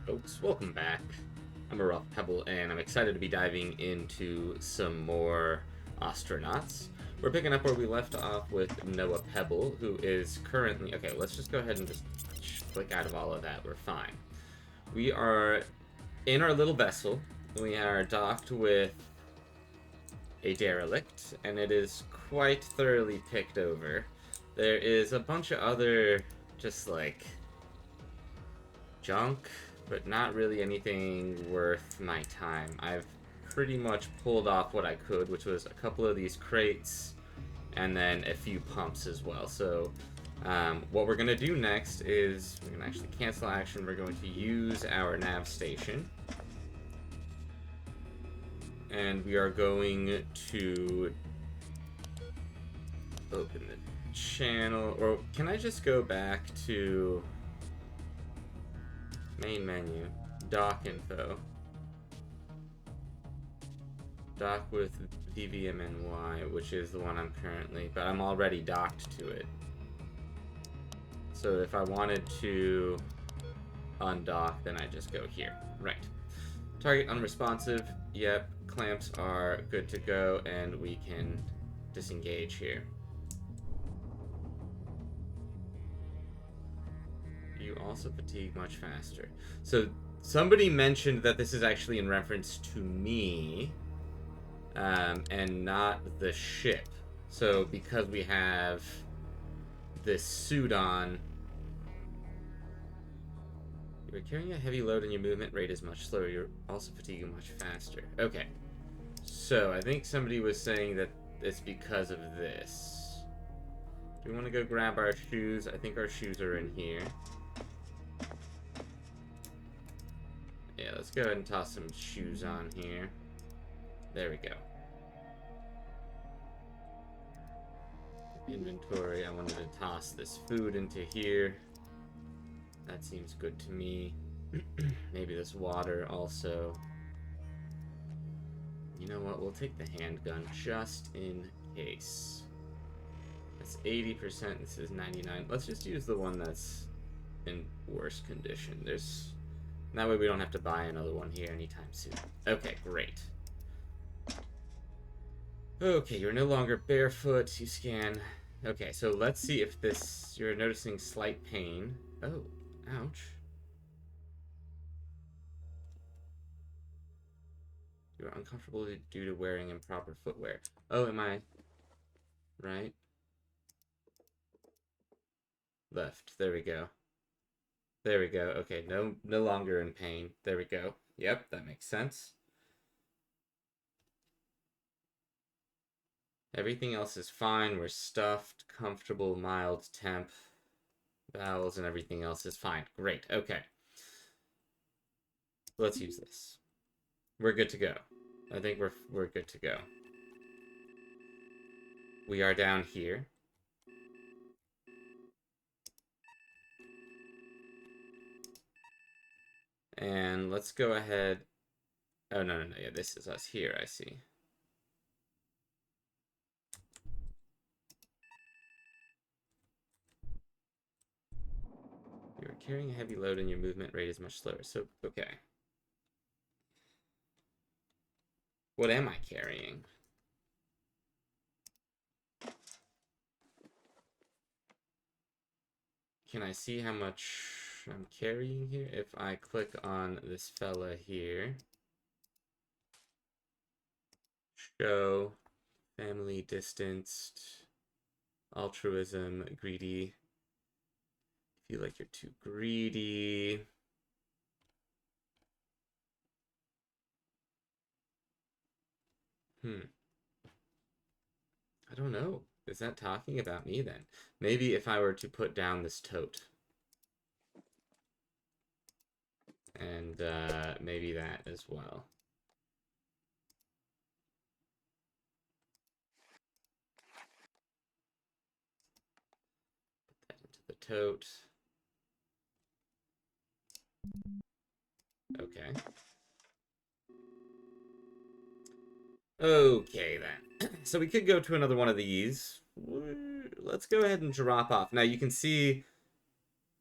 folks, welcome back. I'm a rough Pebble, and I'm excited to be diving into some more Ostranauts. We're picking up where we left off with Noah Pebble, who is currently... Okay, let's just go ahead and just click out of all of that. We're fine. We are in our little vessel. We are docked with a derelict, and it is quite thoroughly picked over. There is a bunch of other, just like, junk, but not really anything worth my time. I've pretty much pulled off what I could, which was a couple of these crates and then a few pumps as well. So what we're going to do next is we're going to actually cancel action. We're going to use our nav station. And we are going to open the channel. Or can I just go back to main menu, dock info, dock with DVMNY, which is the one I'm currently, but I'm already docked to it. So if I wanted to undock, then I just go here. Right. Target unresponsive. Yep. Clamps are good to go, and we can disengage here. You also fatigue much faster. So somebody mentioned that this is actually in reference to me, and not the ship. So because we have this suit on, you're carrying a heavy load and your movement rate is much slower. You're also fatiguing much faster. Okay. So I think somebody was saying that it's because of this. Do we want to go grab our shoes? I think our shoes are in here. Yeah, let's go ahead and toss some shoes on here. There we go. Inventory, I wanted to toss this food into here. That seems good to me. Maybe this water also. You know what, we'll take the handgun just in case. That's 80%, this is 99. Let's just use the one that's in worse condition. That way we don't have to buy another one here anytime soon. Okay, great. Okay, you're no longer barefoot. You scan. Okay, so let's see if this... You're noticing slight pain. Oh, ouch. You're uncomfortable due to wearing improper footwear. Oh, am I... Right? Left. There we go. There we go. Okay, no longer in pain. There we go. Yep, that makes sense. Everything else is fine. We're stuffed, comfortable, mild temp. Bowels and everything else is fine. Great. Okay. Let's use this. We're good to go. I think we're good to go. We are down here. And let's go ahead. Oh, no. Yeah, this is us here, I see. You're carrying a heavy load and your movement rate is much slower. So, okay. What am I carrying? Can I see how much I'm carrying here? If I click on this fella here. Show, family, distanced, altruism, greedy. Feel like you're too greedy. I don't know. Is that talking about me then? Maybe if I were to put down this tote. And maybe that as well. Put that into the tote. Okay. Okay, then. So we could go to another one of these. Let's go ahead and drop off. Now, you can see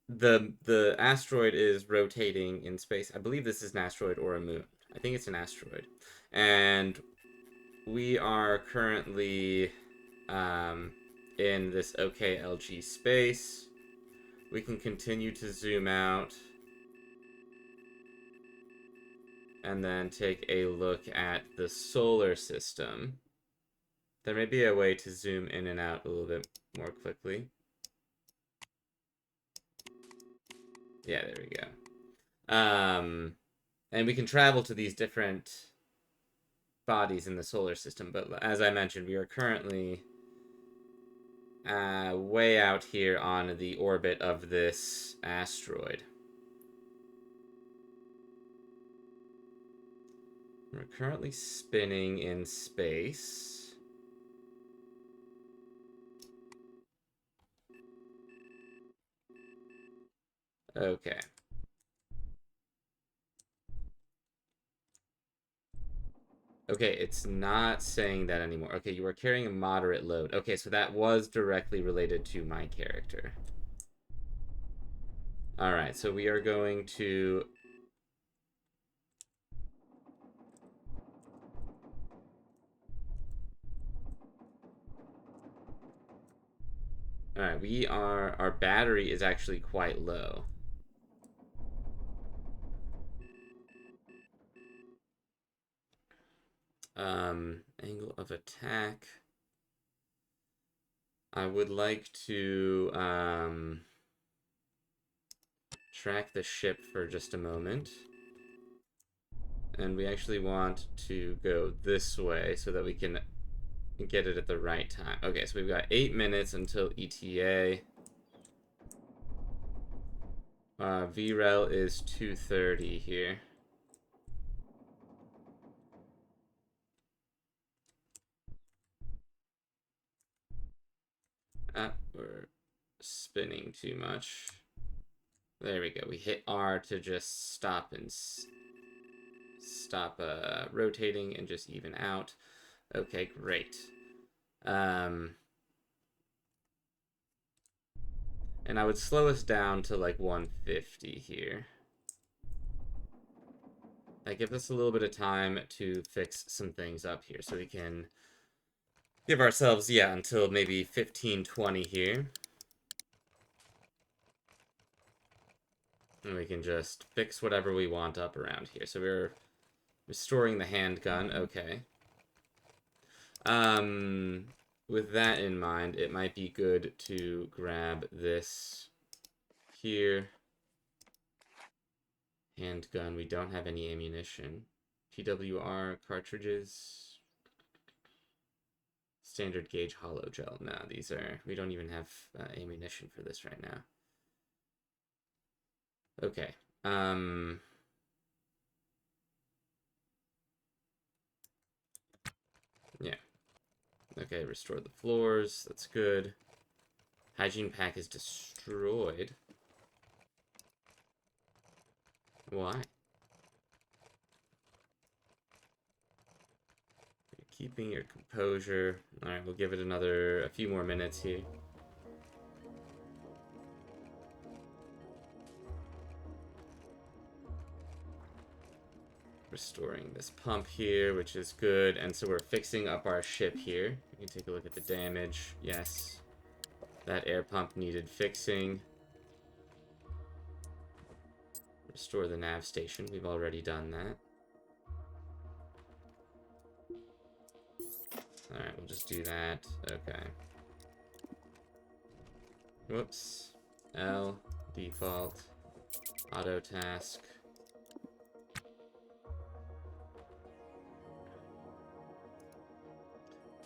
the asteroid is rotating in space. I believe this is an asteroid or a moon. I think it's an asteroid. And we are currently in this OKLG space. We can continue to zoom out and then take a look at the solar system. There may be a way to zoom in and out a little bit more quickly. Yeah, there we go. And we can travel to these different bodies in the solar system, but as I mentioned, we are currently way out here on the orbit of this asteroid. We're currently spinning in space. Okay. Okay, it's not saying that anymore. Okay, you are carrying a moderate load. Okay, so that was directly related to my character. Alright, so we are going to... Alright, our battery is actually quite low. Angle of attack. I would like to, track the ship for just a moment. And we actually want to go this way so that we can get it at the right time. Okay, so we've got 8 minutes until ETA. VREL is 2:30 here. We're spinning too much. There we go. We hit R to just stop and stop rotating and just even out. Okay, great. And I would slow us down to like 150 here. That gives us a little bit of time to fix some things up here. So we can give ourselves, yeah, until maybe 15-20 here. And we can just fix whatever we want up around here. So we're restoring the handgun. Okay. With that in mind, it might be good to grab this here. Handgun. We don't have any ammunition. PWR cartridges. Standard gauge hollow gel. No, these are... We don't even have ammunition for this right now. Okay. Yeah. Okay, restore the floors. That's good. Hygiene pack is destroyed. Why? You're keeping your composure. Alright, we'll give it a few more minutes here. Restoring this pump here, which is good. And so we're fixing up our ship here. You can take a look at the damage. Yes. That air pump needed fixing. Restore the nav station. We've already done that. Alright, we'll just do that. Okay. Whoops. L. Default. Auto task.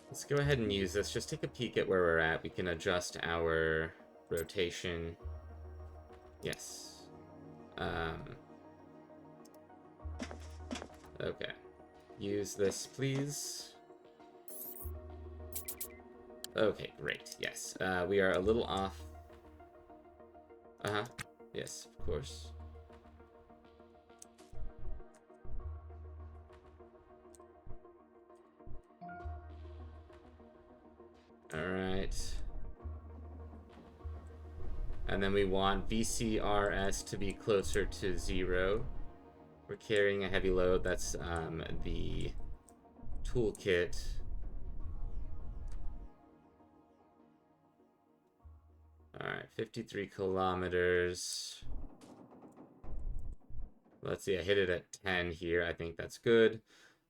Let's go ahead and use this. Just take a peek at where we're at. We can adjust our rotation. Yes. Okay. Use this, please. Okay, great. Yes. We are a little off. Uh-huh. Yes, of course. Alright. And then we want VCRS to be closer to 0. We're carrying a heavy load. That's the toolkit. Alright, 53 kilometers. Let's see, I hit it at 10 here. I think that's good.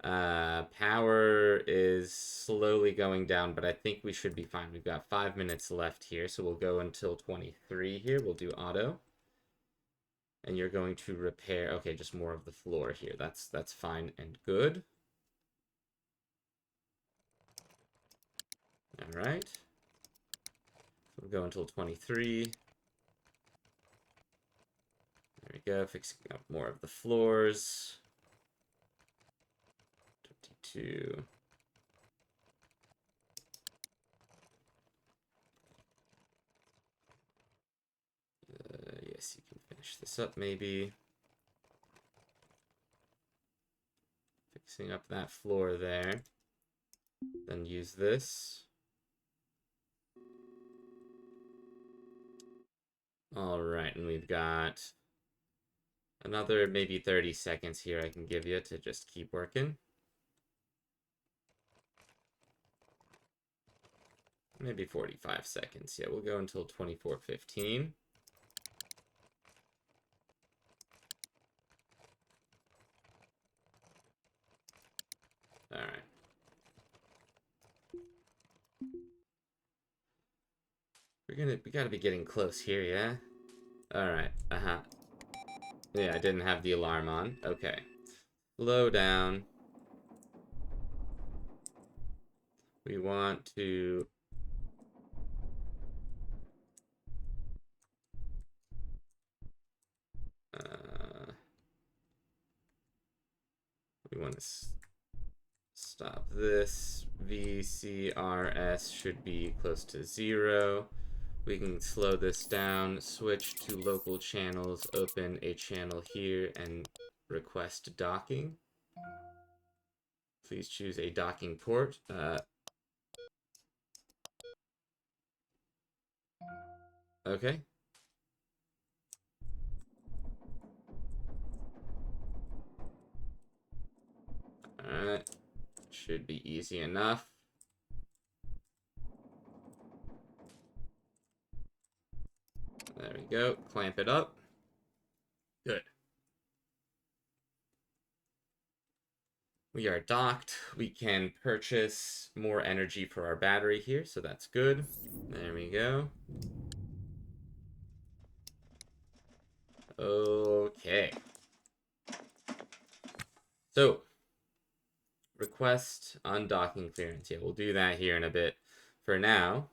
Power is slowly going down, but I think we should be fine. We've got 5 minutes left here, so we'll go until 23 here. We'll do auto. And you're going to repair... Okay, just more of the floor here. That's fine and good. Alright. We'll go until 23. There we go, fixing up more of the floors. 22. Yes, you can finish this up maybe. Fixing up that floor there. Then use this. Alright, and we've got another maybe 30 seconds here I can give you to just keep working. Maybe 45 seconds. Yeah, we'll go until 24:15. Alright. We gotta be getting close here, yeah? Alright, Yeah, I didn't have the alarm on. Okay. Slow down. We want to... we want to stop this. VCRS should be close to 0. We can slow this down, switch to local channels, open a channel here, and request docking. Please choose a docking port. Okay. Alright. Should be easy enough. There we go. Clamp it up. Good. We are docked. We can purchase more energy for our battery here, so that's good. There we go. Okay. So, request undocking clearance. Yeah, we'll do that here in a bit. For now,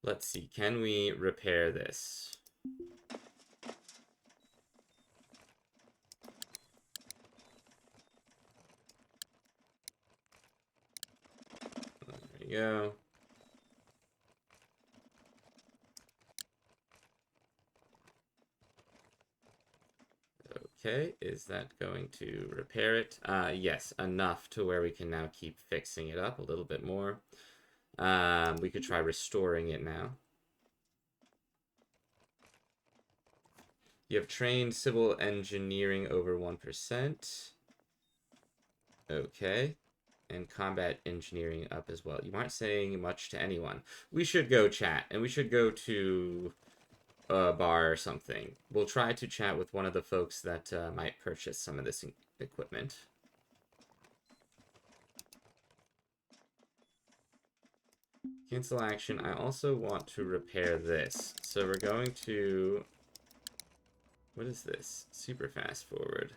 let's see. Can we repair this? There we go. Okay, is that going to repair it? Yes, enough to where we can now keep fixing it up a little bit more. We could try restoring it now. You have trained civil engineering over 1%. Okay. And combat engineering up as well. You aren't saying much to anyone. We should go chat, and we should go to a bar or something. We'll try to chat with one of the folks that might purchase some of this equipment. Cancel action. I also want to repair this. So we're going to... What is this? Super fast forward.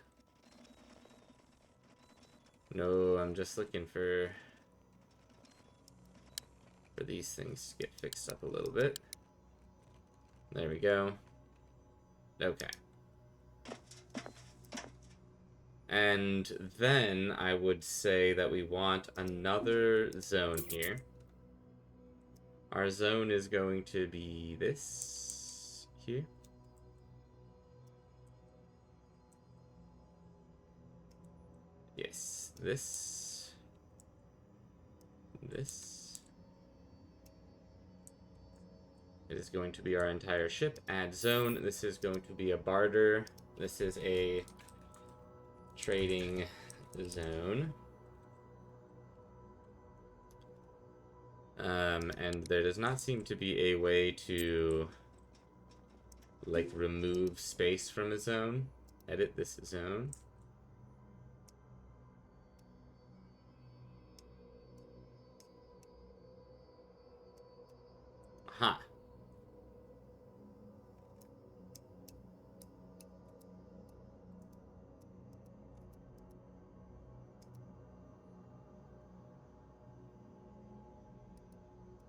No, I'm just looking for these things to get fixed up a little bit. There we go. Okay. And then I would say that we want another zone here. Our zone is going to be this here. Yes, this. It is going to be our entire ship. Add zone. This is going to be a barter. This is a trading zone. And there does not seem to be a way to, like, remove space from a zone. Edit this zone. Huh.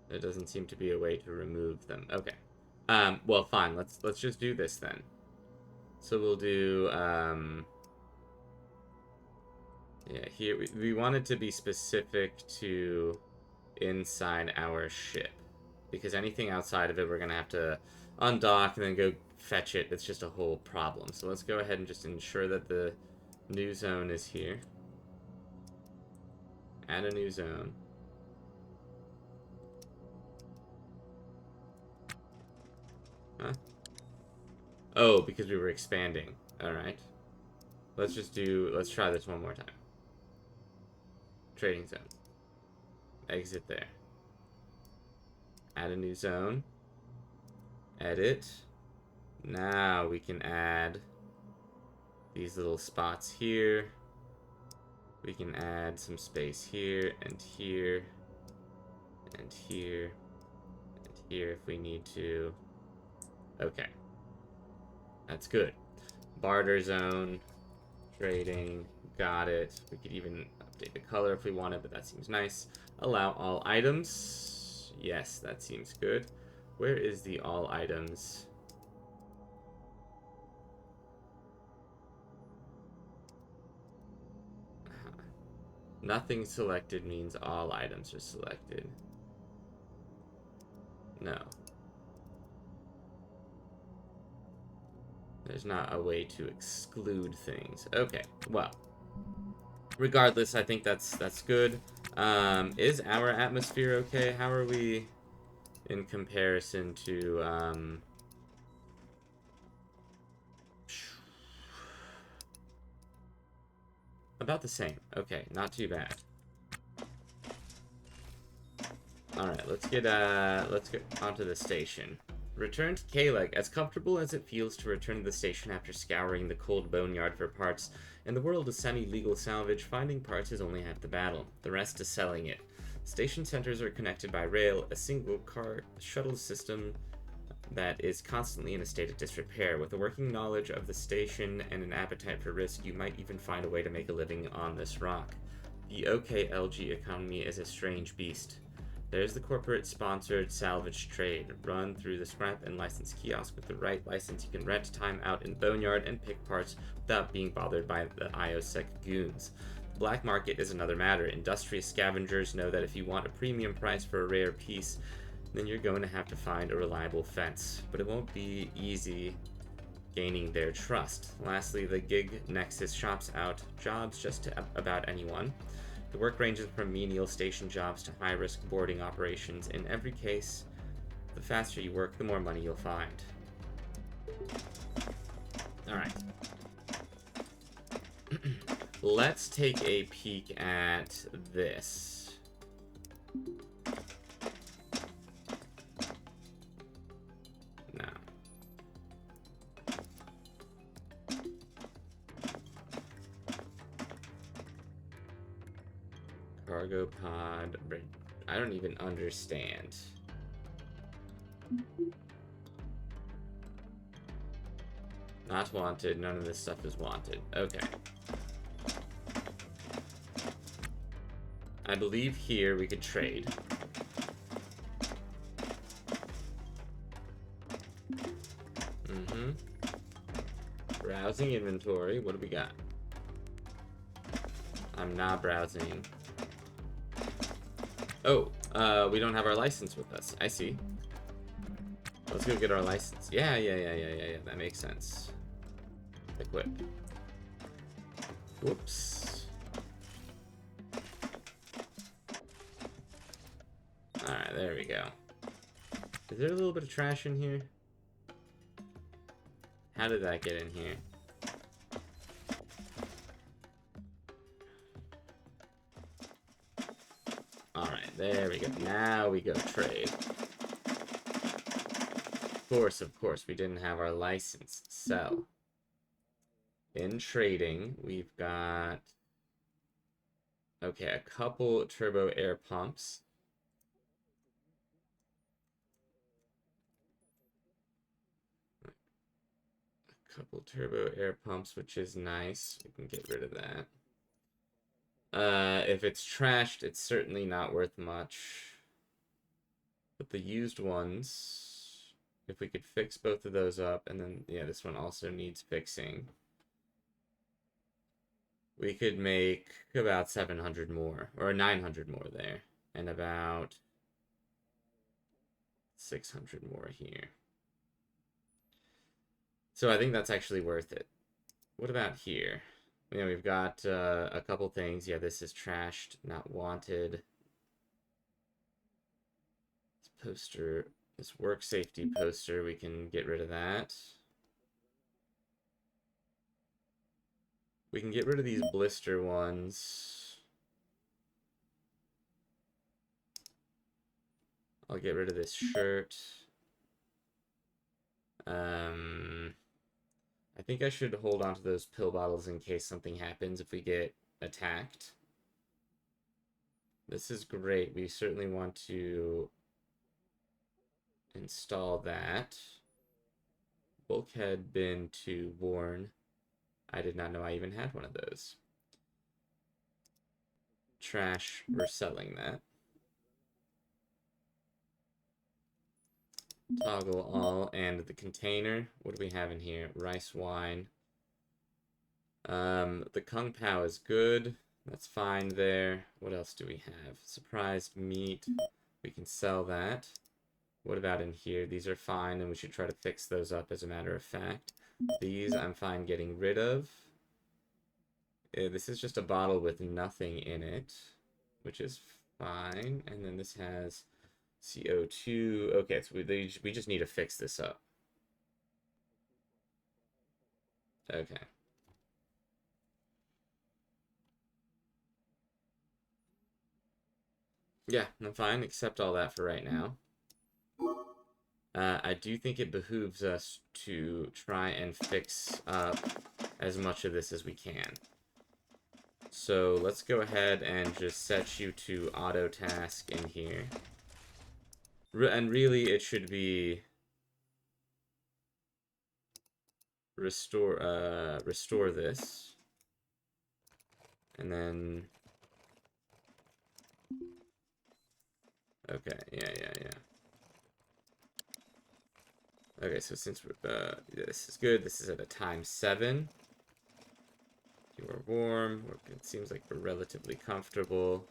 There doesn't seem to be a way to remove them. Okay. Well, fine. Let's just do this then. So we'll do, yeah, here, we want it to be specific to inside our ship. Because anything outside of it, we're going to have to undock and then go fetch it. It's just a whole problem. So let's go ahead and just ensure that the new zone is here. Add a new zone. Huh? Oh, because we were expanding. Alright. Let's try this one more time. Trading zone. Exit there. Add a new zone. Edit. Now we can add these little spots here. We can add some space here and here and here and here if we need to. Okay. That's good. Barter zone. Trading. Got it. We could even update the color if we wanted, but that seems nice. Allow all items. Yes, that seems good. Where is the all items? Nothing selected means all items are selected. No. There's not a way to exclude things. Okay, well. Regardless, I think that's good. Is our atmosphere okay? How are we in comparison to, about the same. Okay, not too bad. Alright, let's get onto the station. Return to Kaleg. As comfortable as it feels to return to the station after scouring the cold boneyard for parts, in the world of semi-legal salvage, finding parts is only half the battle. The rest is selling it. Station centers are connected by rail, a single car shuttle system that is constantly in a state of disrepair. With a working knowledge of the station and an appetite for risk, you might even find a way to make a living on this rock. The OKLG economy is a strange beast. There's the corporate-sponsored salvage trade. Run through the scrap and license kiosk. With the right license, you can rent time out in Boneyard and pick parts without being bothered by the IOSEC goons. The black market is another matter. Industrious scavengers know that if you want a premium price for a rare piece, then you're going to have to find a reliable fence. But it won't be easy gaining their trust. Lastly, the gig nexus shops out jobs just to about anyone. The work ranges from menial station jobs to high-risk boarding operations. In every case, the faster you work, the more money you'll find. Alright. Let's take a peek at this. No. Cargo pod. I don't even understand. Not wanted. None of this stuff is wanted. Okay. I believe here we could trade. Browsing inventory. What do we got? I'm not browsing. Oh, we don't have our license with us. I see. Let's go get our license. Yeah. That makes sense. Equip. Whoops. Alright, there we go. Is there a little bit of trash in here? How did that get in here? Alright, there we go. Now we go trade. Of course, we didn't have our license. So, in trading, we've got... Okay, a couple turbo air pumps. A couple turbo air pumps, which is nice. We can get rid of that. If it's trashed, it's certainly not worth much. But the used ones, if we could fix both of those up, and then, yeah, this one also needs fixing. We could make about 700 more, or 900 more there, and about 600 more here. So I think that's actually worth it. What about here? You know, we've got a couple things. Yeah, this is trashed, not wanted. This poster, this work safety poster, we can get rid of that. We can get rid of these blister ones. I'll get rid of this shirt. I think I should hold on to those pill bottles in case something happens if we get attacked. This is great. We certainly want to install that. Bulkhead bin to warn. I did not know I even had one of those. Trash, we're selling that. Toggle all, and the container. What do we have in here? Rice wine. The Kung Pao is good. That's fine there. What else do we have? Surprised meat. We can sell that. What about in here? These are fine, and we should try to fix those up as a matter of fact. These I'm fine getting rid of. This is just a bottle with nothing in it, which is fine. And then this has CO2. Okay, so we just need to fix this up. Okay. Yeah, I'm fine. Accept all that for right now. I do think it behooves us to try and fix up as much of this as we can. So let's go ahead and just set you to auto task in here. And really, it should be restore this, and then okay, yeah. Okay, so since this is good, this is at a ×7. You are warm. It seems like we're relatively comfortable.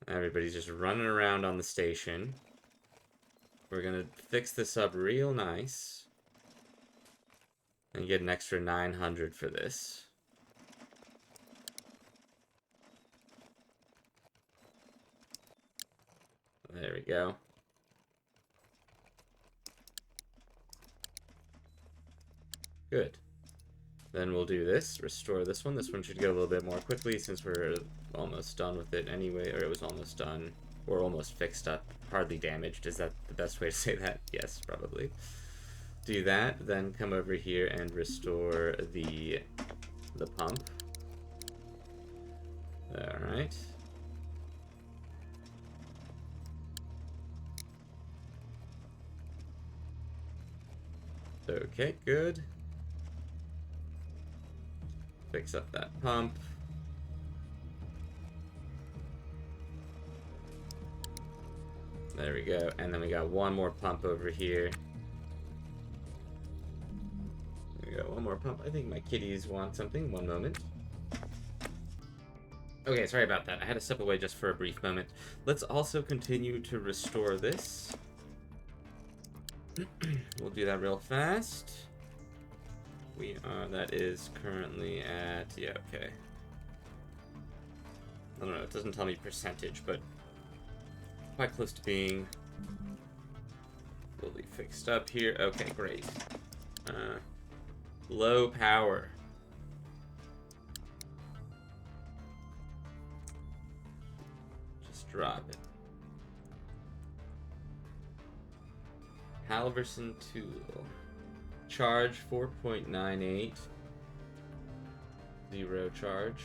Everybody's just running around on the station. We're gonna fix this up real nice. And get an extra 900 for this. There we go. Good. Then we'll do this, restore this one. This one should go a little bit more quickly since we're almost done with it anyway, or it was almost done, or almost fixed up, hardly damaged. Is that the best way to say that? Yes, probably. Do that, then come over here and restore the pump. Alright. Okay, good. Fix up that pump. There we go. And then we got one more pump over here. There we go, one more pump. I think my kitties want something. One moment. Okay, sorry about that. I had to step away just for a brief moment. Let's also continue to restore this. We'll do that real fast. That is currently at, yeah, okay. I don't know, it doesn't tell me percentage, but quite close to being fully fixed up here. Okay, great. Low power. Just drop it. Halverson tool. Charge 4.98. 0 charge.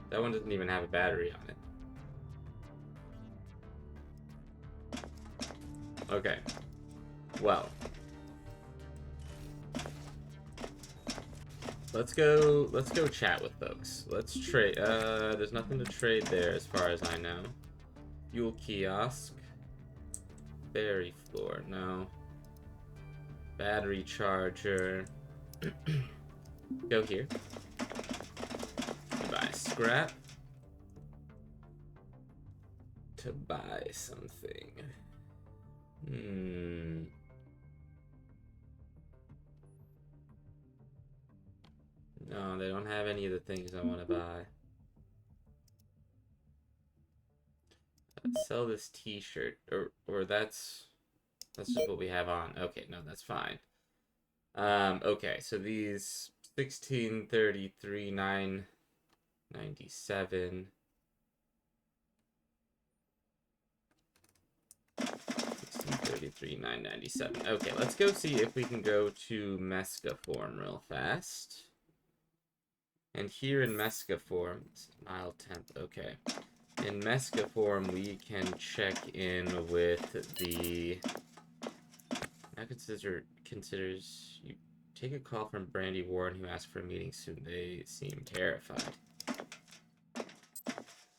That one doesn't even have a battery on it. Okay. Well. Let's go chat with folks. Let's trade. There's nothing to trade there as far as I know. Fuel kiosk. Berry floor, no. Battery charger. Go here. Buy scrap. To buy something. No, they don't have any of the things I want to buy. Let's sell this t-shirt. Or that's just what we have on. Okay, no, that's fine. Okay, so these 1633 997. 1633 997. Okay, let's go see if we can go to Mesca form real fast. And here in Mesca form, mile 10th, okay. In Mesca form, we can check in with the... Now considers you take a call from Brandy Warren, who asked for a meeting soon. They seem terrified.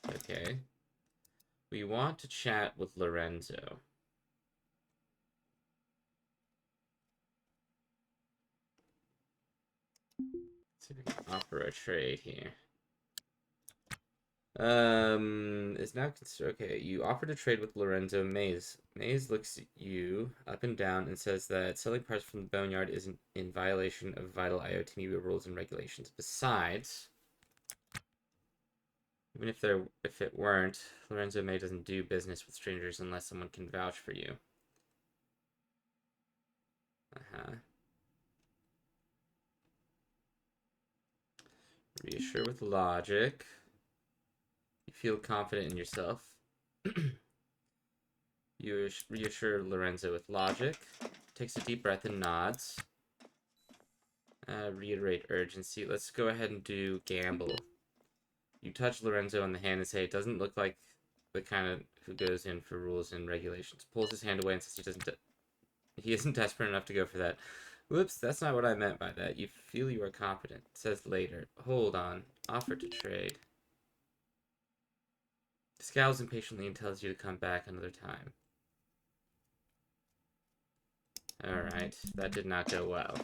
Okay. We want to chat with Lorenzo. Let's see if we can offer a trade here. It's now okay. You offer to trade with Lorenzo Mays. Mays looks at you up and down and says that selling parts from the boneyard isn't in violation of vital IoT rules and regulations. Besides, even if it weren't, Lorenzo May doesn't do business with strangers unless someone can vouch for you. Reassure with logic. You feel confident in yourself. You reassure Lorenzo with logic. Takes a deep breath and nods. Reiterate urgency. Let's go ahead and do gamble. You touch Lorenzo on the hand and say, it doesn't look like the kind of who goes in for rules and regulations. Pulls his hand away and says he isn't desperate enough to go for that. Whoops, that's not what I meant by that. You feel you are confident. Says later. Hold on. Offer to trade. Scowls impatiently and tells you to come back another time. Alright, that did not go well.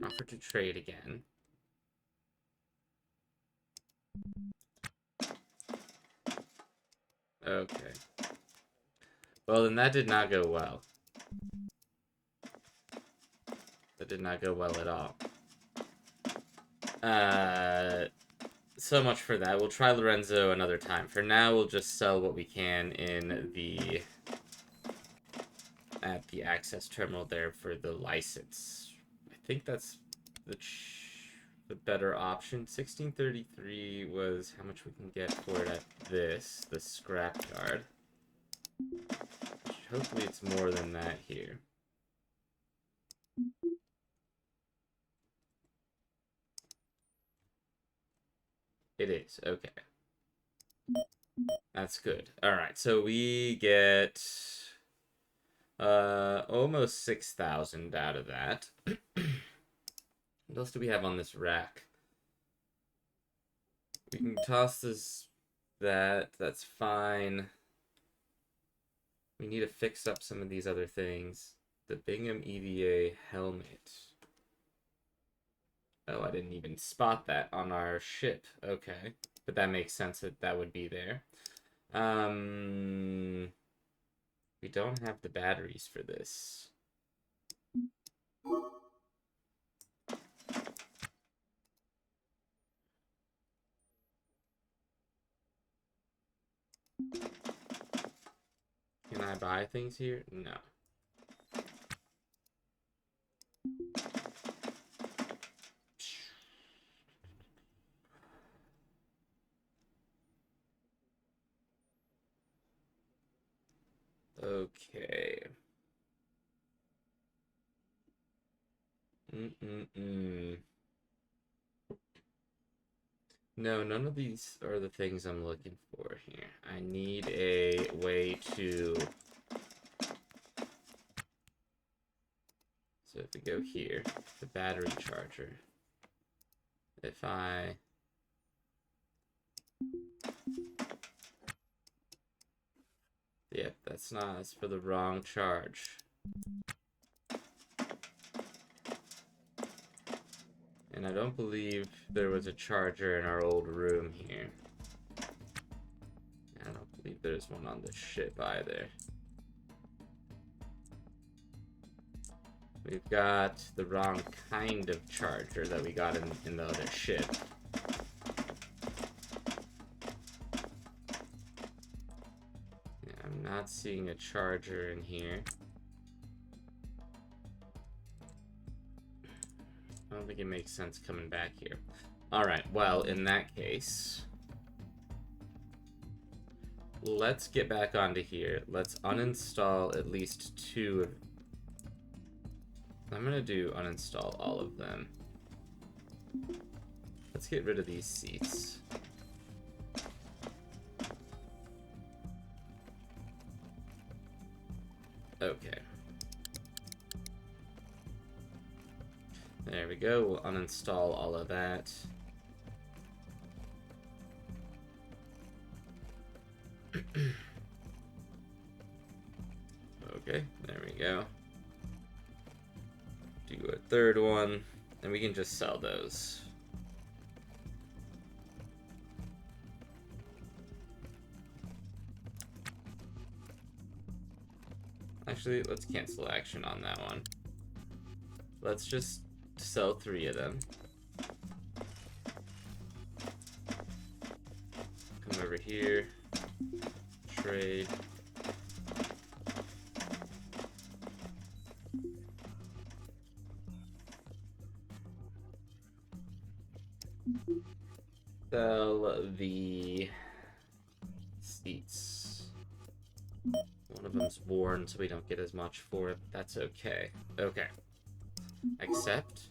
Offer to trade again. Okay. Well, then that did not go well. That did not go well at all. So much for that. We'll try Lorenzo another time. For now, we'll just sell what we can in the... at the access terminal there for the license. I think that's the better option. 1633 was how much we can get for it at the scrapyard. Hopefully it's more than that here. It is, okay. That's good. Alright, so we get almost 6,000 out of that. What else do we have on this rack? We can toss that's fine. We need to fix up some of these other things. The Bingham EVA helmet. Oh, I didn't even spot that on our ship. Okay. But that makes sense that would be there. We don't have the batteries for this. Can I buy things here? No. Okay. No, none of these are the things I'm looking for here. I need a way to... So if we go here, the battery charger. If I... Yep, that's not, that's for the wrong charge. And I don't believe there was a charger in our old room here. I don't believe there's one on the ship either. We've got the wrong kind of charger that we got in the other ship. Yeah, I'm not seeing a charger in here. I don't think it makes sense coming back here. Alright, well, in that case, let's get back onto here. Let's uninstall at least 2 of... I'm gonna do uninstall all of them. Let's get rid of these seats. Okay. There we go. We'll uninstall all of that. Okay, there we go. Do a third one, and we can just sell those. Actually, let's cancel action on that one. Let's just sell 3 of them. Come over here. Trade. Sell the seats. One of them's worn, so we don't get as much for it. That's okay. Okay. Accept.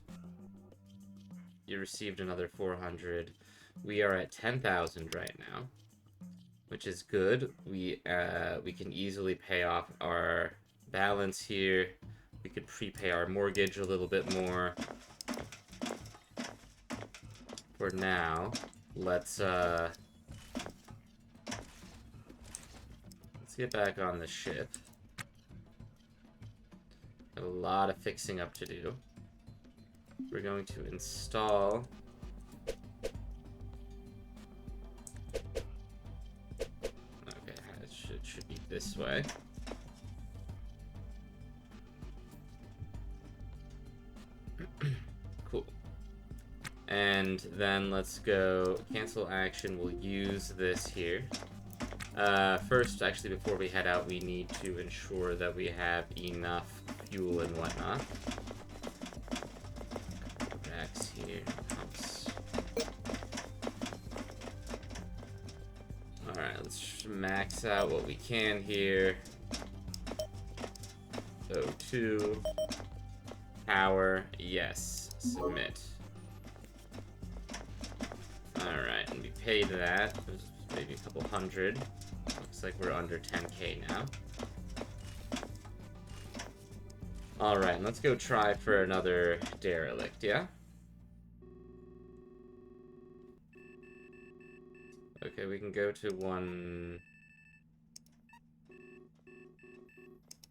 You received another 400. We are at 10,000 right now, which is good. We can easily pay off our balance here. We could prepay our mortgage a little bit more. For now, let's get back on the ship. Got a lot of fixing up to do. We're going to install it should be this way. Cool. And then let's go cancel action. We'll use this here. First, actually, before we head out, we need to ensure that we have enough fuel and whatnot. Racks here, pumps. Alright, let's max out what we can here. O2. Power, yes. Submit. Alright, and we paid that. It was maybe a couple hundred. Looks like we're under 10k now. Alright, let's go try for another derelict, yeah? Okay, we can go to one...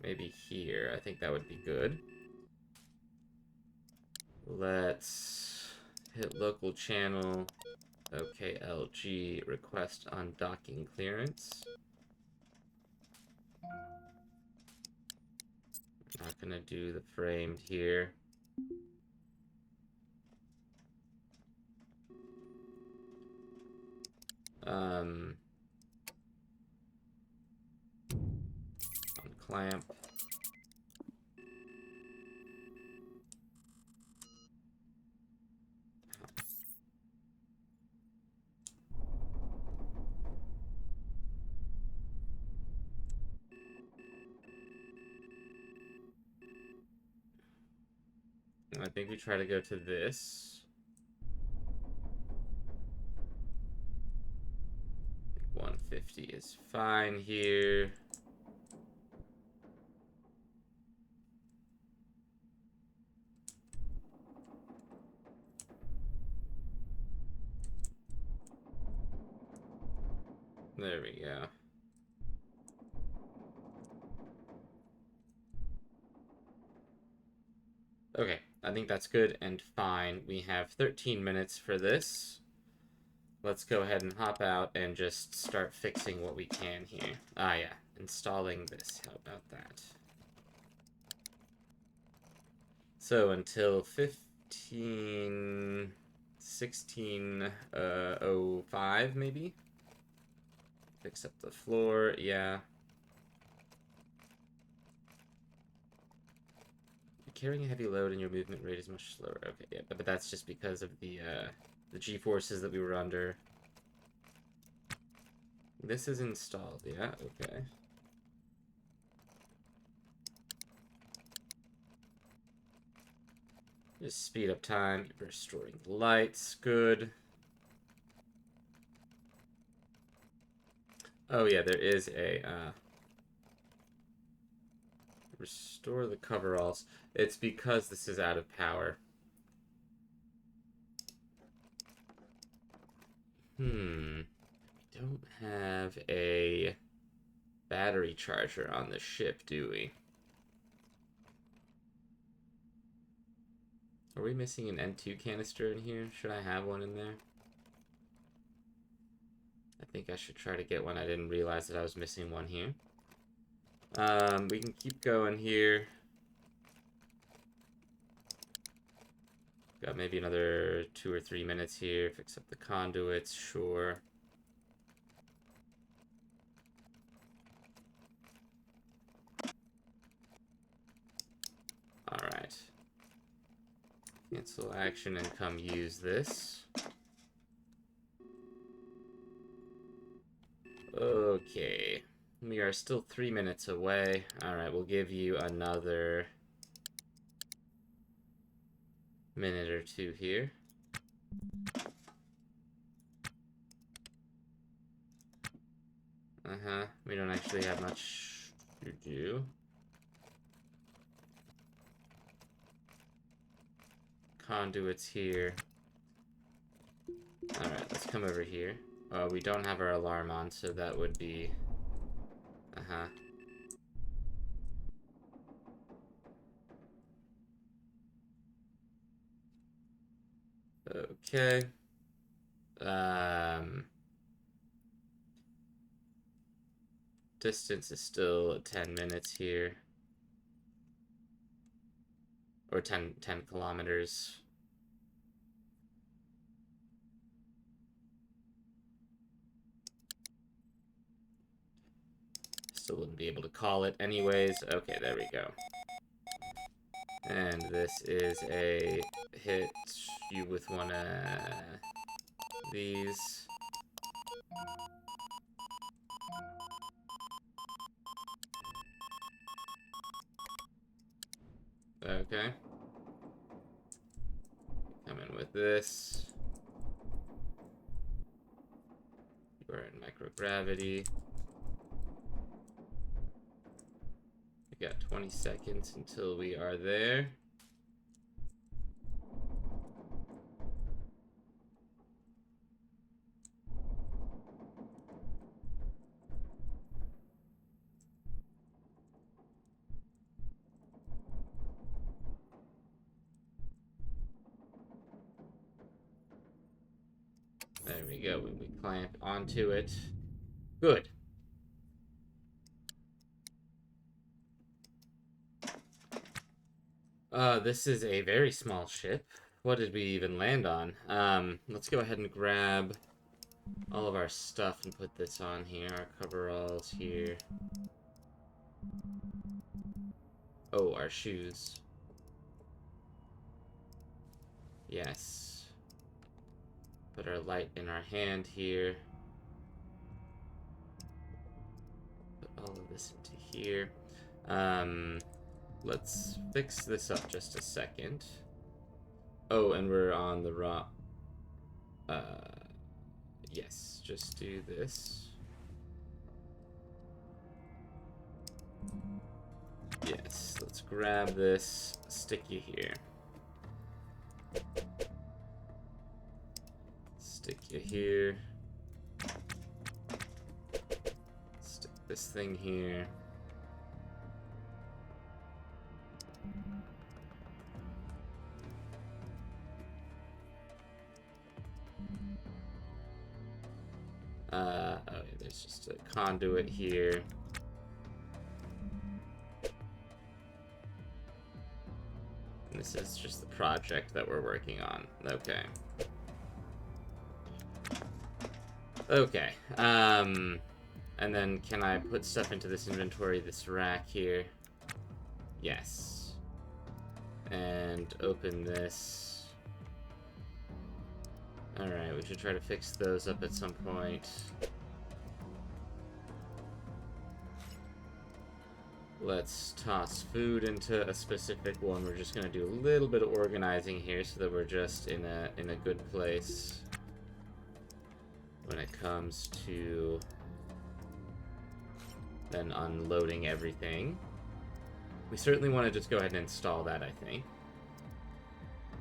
maybe here. I think that would be good. Let's hit local channel. OKLG, request on docking clearance. Not gonna do the framed here. clamp. I think we try to go to this. 150 is fine here. There we go. Okay, I think that's good and fine. We have 13 minutes for this. Let's go ahead and hop out and just start fixing what we can here. Ah, yeah, installing this. How about that? So until 16:05 maybe? Fix up the floor, yeah. Carrying a heavy load and your movement rate is much slower. Okay, yeah, but that's just because of the G-forces that we were under. This is installed, yeah, okay. Just speed up time, restoring lights, good. Oh yeah, there is a, restore the coveralls. It's because this is out of power. We don't have a battery charger on the ship, do we? Are we missing an N2 canister in here? Should I have one in there? I think I should try to get one. I didn't realize that I was missing one here. We can keep going here. Got maybe another 2 or 3 minutes here. Fix up the conduits, sure. Alright. Cancel action and come use this. Okay. We are still 3 minutes away. Alright, we'll give you another minute or two here. We don't actually have much to do. Conduits here. Alright, let's come over here. We don't have our alarm on, so that would be... Okay. Distance is still 10 minutes here. Or 10 kilometers. Still wouldn't be able to call it anyways. Okay, there we go. And this is a hit you with one of these. Okay. Come in with this. You are in microgravity. We got 20 seconds until we are there. There we go. We clamp onto it. Good. This is a very small ship. What did we even land on? Let's go ahead and grab all of our stuff and put this on here. Our coveralls here. Oh, our shoes. Yes. Put our light in our hand here. Put all of this into here. Let's fix this up just a second. Oh, and we're on the raw. Yes, just do this. Yes, let's grab this, stick you here. Stick you here. Stick this thing here. Oh yeah, there's just a conduit here. And this is just the project that we're working on. Okay. Okay. And then can I put stuff into this inventory, this rack here? Yes. And open this. Alright, we should try to fix those up at some point. Let's toss food into a specific one. We're just gonna do a little bit of organizing here so that we're just in a good place when it comes to then unloading everything. We certainly want to just go ahead and install that, I think.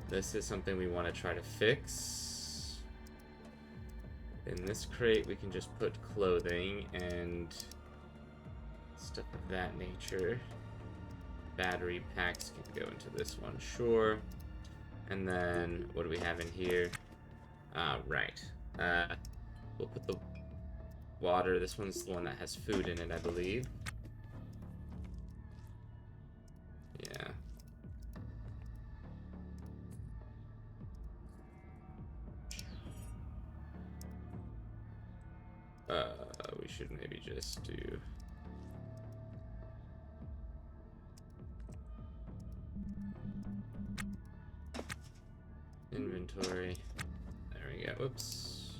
This is something we want to try to fix. In this crate, we can just put clothing and stuff of that nature. Battery packs can go into this one, sure. And then, what do we have in here? Right. We'll put the water. This one's the one that has food in it, I believe. Yeah. We should maybe just do... inventory. There we go. Whoops.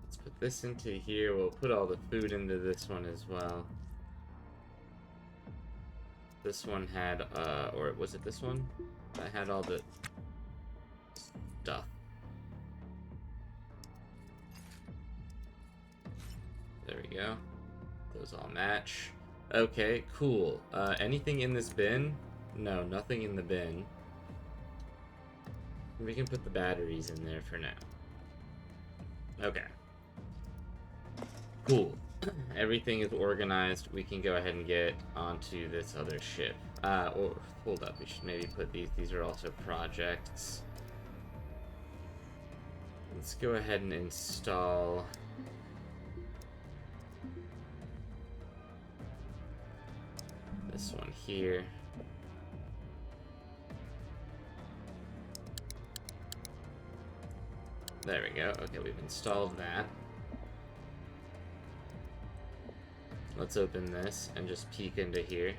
Let's put this into here. We'll put all the food into this one as well. This one had, or was it this one? I had all the stuff. There we go. Those all match. Okay, cool. Anything in this bin? No, nothing in the bin. We can put the batteries in there for now. Okay. Cool. Everything is organized. We can go ahead and get onto this other ship. Or, hold up. We should maybe put these. These are also projects. Let's go ahead and install... this one here. There we go. Okay, we've installed that. Let's open this and just peek into here.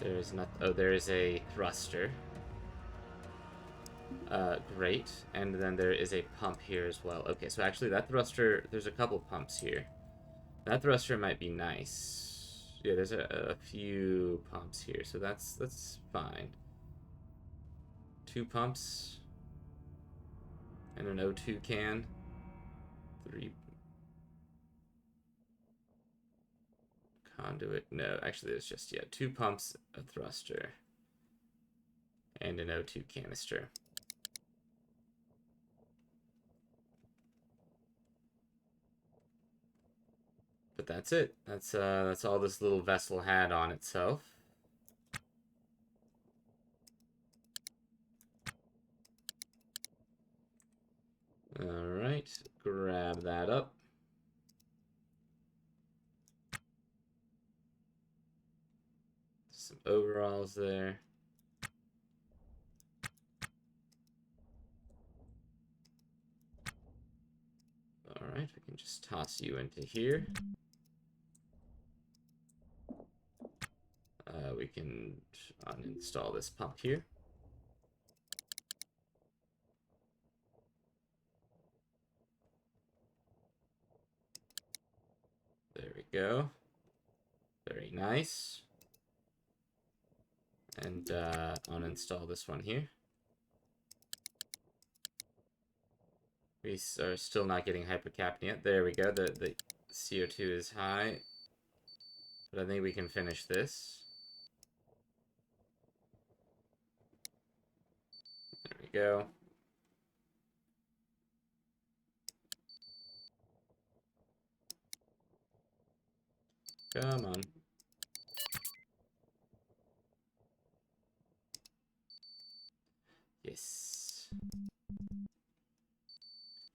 There's not... oh, there is a thruster. Great. And then there is a pump here as well. Okay, so actually that thruster... there's a couple pumps here. That thruster might be nice. Yeah, there's a few pumps here, so that's fine. 2 pumps. And an O2 can. 3... conduit. No, actually there's just, yeah, 2 pumps, a thruster, and an O2 canister. But that's it. That's all this little vessel had on itself. Alright, grab that up. Some overalls there. Just toss you into here. We can uninstall this pump here. There we go. Very nice. And uninstall this one here. We are still not getting hypercapnia. There we go. The CO2 is high. But I think we can finish this. There we go. Come on. Yes.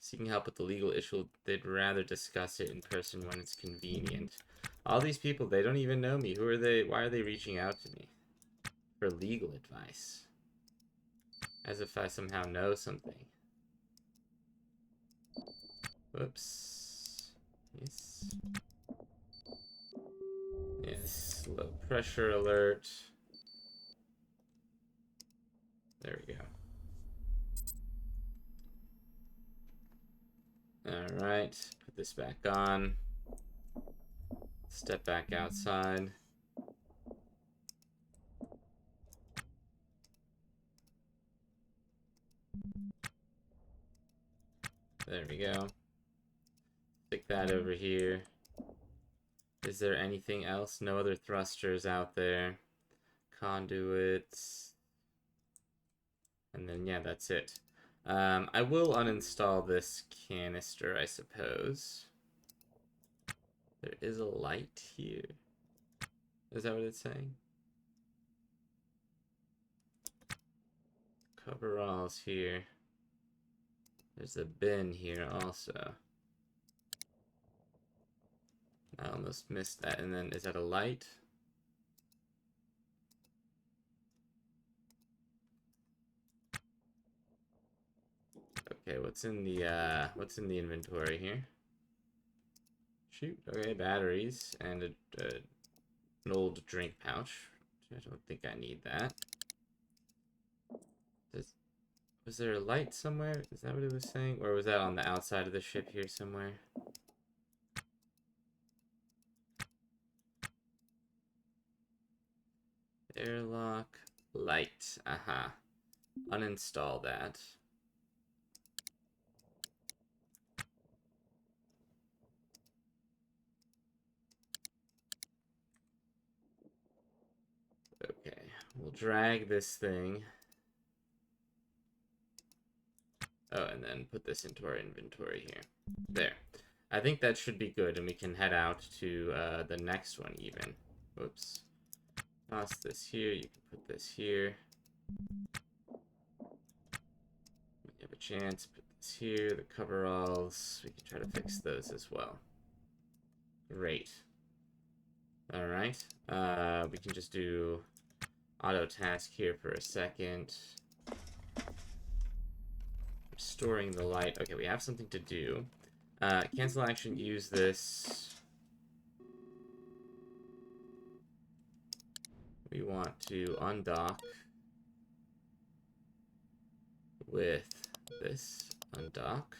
Seeking help with the legal issue, they'd rather discuss it in person when it's convenient. All these people, they don't even know me. Who are they? Why are they reaching out to me for legal advice? As if I somehow know something. Whoops. Yes. Yes. Low pressure alert. There we go. Alright. Put this back on. Step back outside. There we go. Stick that over here. Is there anything else? No other thrusters out there. Conduits. And then, yeah, that's it. I will uninstall this canister, I suppose. There is a light here. Is that what it's saying? Coveralls here. There's a bin here also. I almost missed that. And then, is that a light? Okay, what's in the inventory here? Shoot. Okay, batteries and an old drink pouch. I don't think I need that. Was there a light somewhere? Is that what it was saying? Or was that on the outside of the ship here somewhere? Airlock light. Aha. Uninstall that. Okay. We'll drag this thing. Oh, and then put this into our inventory here. There. I think that should be good, and we can head out to the next one even. Whoops. Toss this here. You can put this here. You have a chance. Put this here. The coveralls. We can try to fix those as well. Great. Alright. We can just do auto task here for a second. Restoring the light. Okay, we have something to do. Cancel action, use this. We want to undock with this. Undock.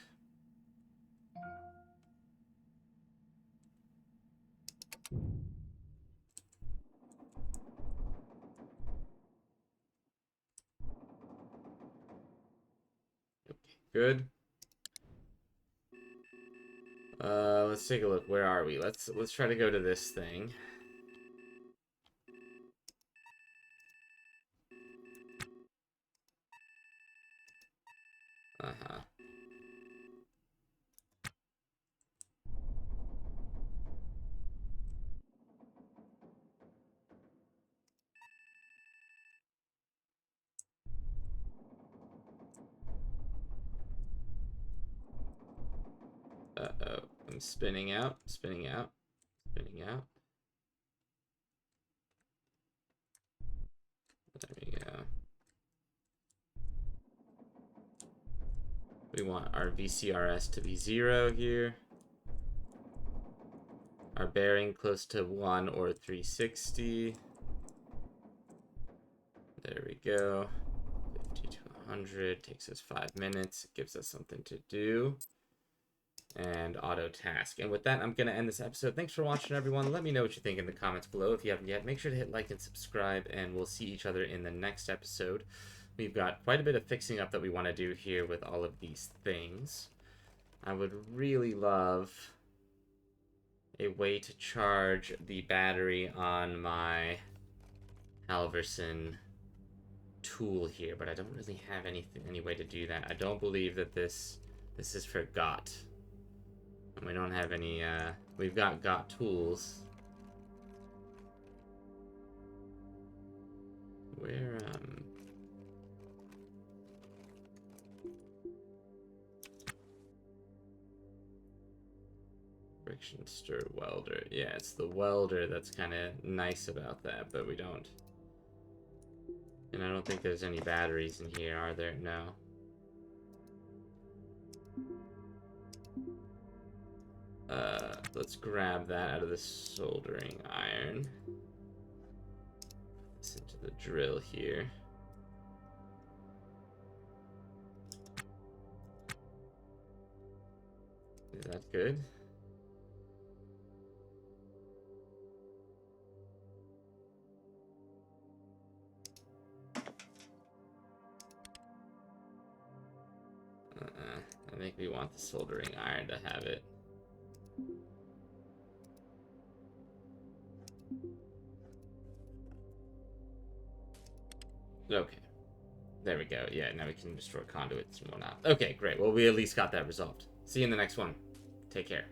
Okay, good. Let's take a look. Where are we? Let's try to go to this thing. Uh-huh. Uh-oh. I'm spinning out, spinning out, spinning out. There we go. We want our VCRS to be 0 here. our bearing close to 1 or 360. There we go. 50 to 100 takes us 5 minutes. It gives us something to do. And auto task. And with that, I'm going to end this episode. Thanks for watching, everyone. Let me know what you think in the comments below. If you haven't yet, make sure to hit like and subscribe, and we'll see each other in the next episode. We've got quite a bit of fixing up that we want to do here with all of these things. I would really love a way to charge the battery on my Halverson tool here, but I don't really have any way to do that. I don't believe that this is for GOT. And we don't have any, we've got GOT tools. Where, friction stir welder. Yeah, it's the welder that's kind of nice about that, but we don't. And I don't think there's any batteries in here, are there? No. Let's grab that out of the soldering iron. Put this into the drill here. Is that good? I think we want the soldering iron to have it. Okay. There we go. Yeah, now we can destroy conduits and whatnot. Okay, great. Well, we at least got that resolved. See you in the next one. Take care.